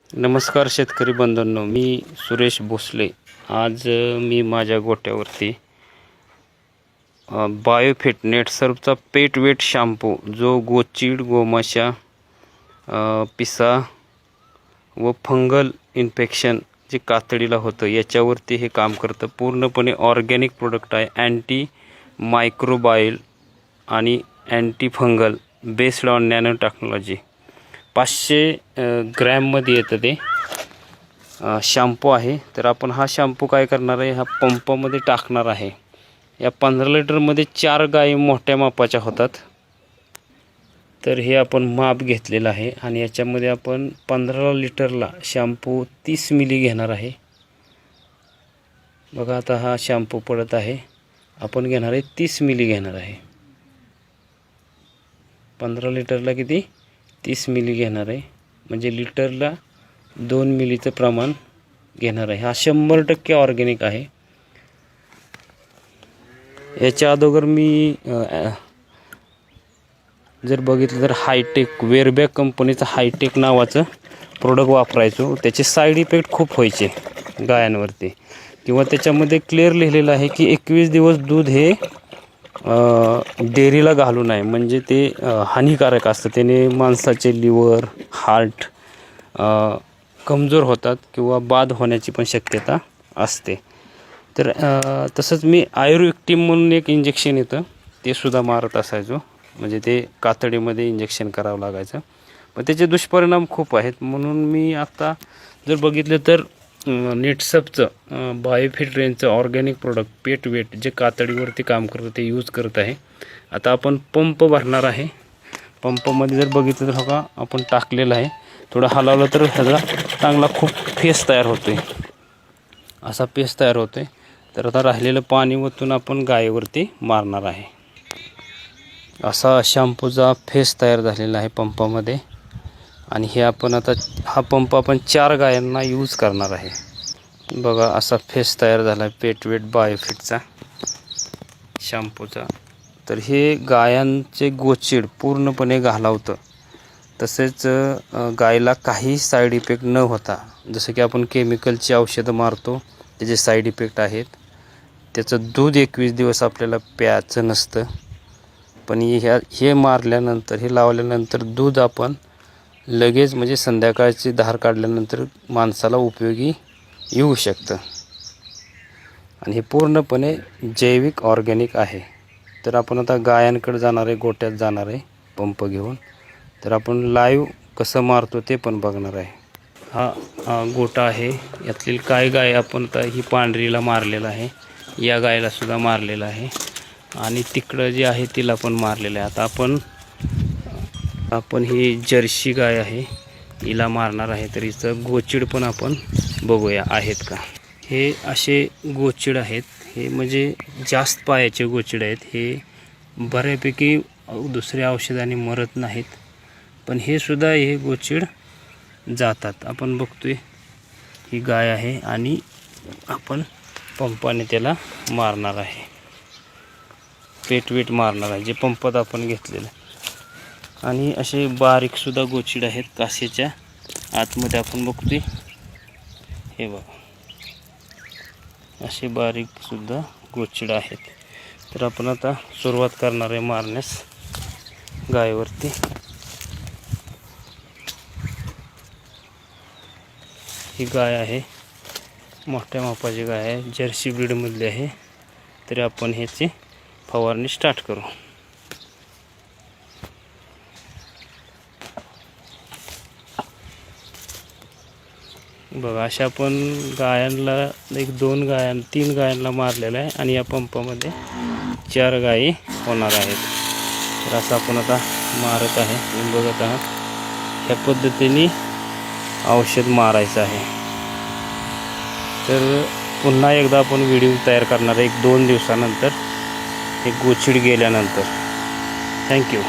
नमस्कार शेतकरी बंधूंनो, मी सुरेश भोसले। आज मी माझ्या गोट्यावरती बायोफिट नेटसर्फचा पेट वेट शॅम्पू जो गोचीड, गोमाशा, पिसा व फंगल इन्फेक्शन जे कातडीला होतं याच्यावरती हे काम करतं। पूर्णपणे ऑर्गॅनिक प्रोडक्ट आहे, अँटी मायक्रोबायल आणि anti fungal based on nano technology. 500 ग्रॅममध्ये येतं ते शॅम्पू आहे। तर आपण हा शॅम्पू काय करणार आहे, हा पंपामध्ये टाकणार आहे। या 15 लिटरमध्ये 4 गायी मोठ्या मापाच्या होतात। तर हे आपण माप घेतलेलं आहे आणि याच्यामध्ये आपण 15 लिटरला शॅम्पू 30 मिली घेणार आहे। बघा आता हा शॅम्पू पडत आहे, आपण घेणार आहे 30 मिली घेणार आहे। 15 लिटरला किती 30 मिली घेणार आहे, म्हणजे लिटरला 2 मिलीचं प्रमाण घेणार आहे। हा 100% ऑर्गॅनिक आहे। याच्या अगोदर मी जर बघितलं तर हायटेक वेरबॅक कंपनीचं हायटेक नावाचं प्रोडक्ट वापरायचो। त्याचे साईड इफेक्ट खूप व्हायचे गायांवरती, किंवा त्याच्यामध्ये क्लिअर लिहिलेलं आहे की 21 दिवस दूध हे डेअरीला घालू नये, म्हणजे ते हानिकारक असतं। त्याने माणसाचे लिव्हर, हार्ट कमजोर होतात किंवा बाद होण्याची पण शक्यता असते। तर तसंच मी आयुर्वेक्टिम म्हणून एक इंजेक्शन येतं ते सुद्धा मारत असायचो, म्हणजे ते कातडीमध्ये इंजेक्शन करावं लागायचं, पण त्याचे दुष्परिणाम खूप आहेत। म्हणून मी आता जर बघितलं तर नेटसर्फचं बायोफिट रेंजचं ऑर्गॅनिक प्रोडक्ट पेट वेट जे कातडीवरती काम करतं ते यूज करत आहे। आता आपण पंप भरणार आहे। पंपामध्ये जर बघितलं तर बघा आपण टाकलेलं आहे, थोडं हलवलं तर ह्याचा चांगला खूप फेस तयार होतोय, असा फेस तयार होतोय। तर आता राहिलेलं पाणी ओतून आपण गायीवरती मारणार आहे। असा शॅम्पूचा फेस तयार झालेला आहे पंपामध्ये, आणि हे आपण आता हा पंप आपण 4 गायांना यूज करणार आहे। बघा असा फेस तयार झाला आहे पेट वेट बायोफिटचा शॅम्पूचा। तर हे गायांचे गोचीड पूर्णपणे घालवतं, तसेच गायला काही साईड इफेक्ट न होता, जसं की आपण केमिकलची औषधं मारतो त्याचे साईड इफेक्ट आहेत। त्याचं दूध 21 दिवस आपल्याला प्यायचं नसतं, पण हे मारल्यानंतर हे लावल्यानंतर दूध आपण लगेच, म्हणजे संध्याकाळची धार काढल्यानंतर माणसाला उपयोगी येऊ शकतं, आणि हे पूर्णपणे जैविक ऑर्गॅनिक आहे। तर आपण आता गायांकडे जाणार आहे, गोट्यात जाणार आहे पंप घेऊन। तर आपण लाईव्ह कसं मारतो ते पण बघणार आहे। हा गोटा आहे, यातील काय गाय आपण आता ही पांढरीला मारलेला आहे, या गायला सुद्धा मारलेला आहे, आणि तिकडं जे आहे तिला पण मारलेलं आहे। आता आपण ही जर्सी गाय आहे हिला मारणार आहे। तर हिचं गोचिड पण आपण बघूया आहेत का। हे असे गोचिड आहेत, हे म्हणजे जास्त पायाचे गोचिड आहेत। हे बऱ्यापैकी दुसऱ्या औषधाने मरत नाहीत, पण हे सुद्धा हे गोचिड जातात। आपण बघतोय ही गाय आहे, आणि आपण पंपाने त्याला मारणार आहे, पेट वेट मारणार आहे जे पंपात आपण घेतलेलं। आणि असे बारीक सुद्धा गोचिड आहेत कासेच्या आतमध्ये, आपण बघतोय हे बघा असे बारीक सुद्धा गोचिड आहेत। तर आपण आता सुरुवात करणार आहे मारण्यास गायीवरती। ही गाय आहे, मोठ्या मापाची गाय आहे, जर्सी ब्रीडमधली आहे। तरी आपण ह्याची फवारणी स्टार्ट करू। बघा अशा आपण गायांना 3 गायांना मारलेलं आहे, आणि या पंपामध्ये 4 गायी होणार आहेत। तर असं आपण आता मारत आहे, तुम्ही बघत आहात ह्या पद्धतीने औषध मारायचं आहे। तर पुन्हा एकदा आपण व्हिडिओ तयार करणार आहे 1-2 दिवसानंतर, हे गोचिड गेल्यानंतर। थँक्यू।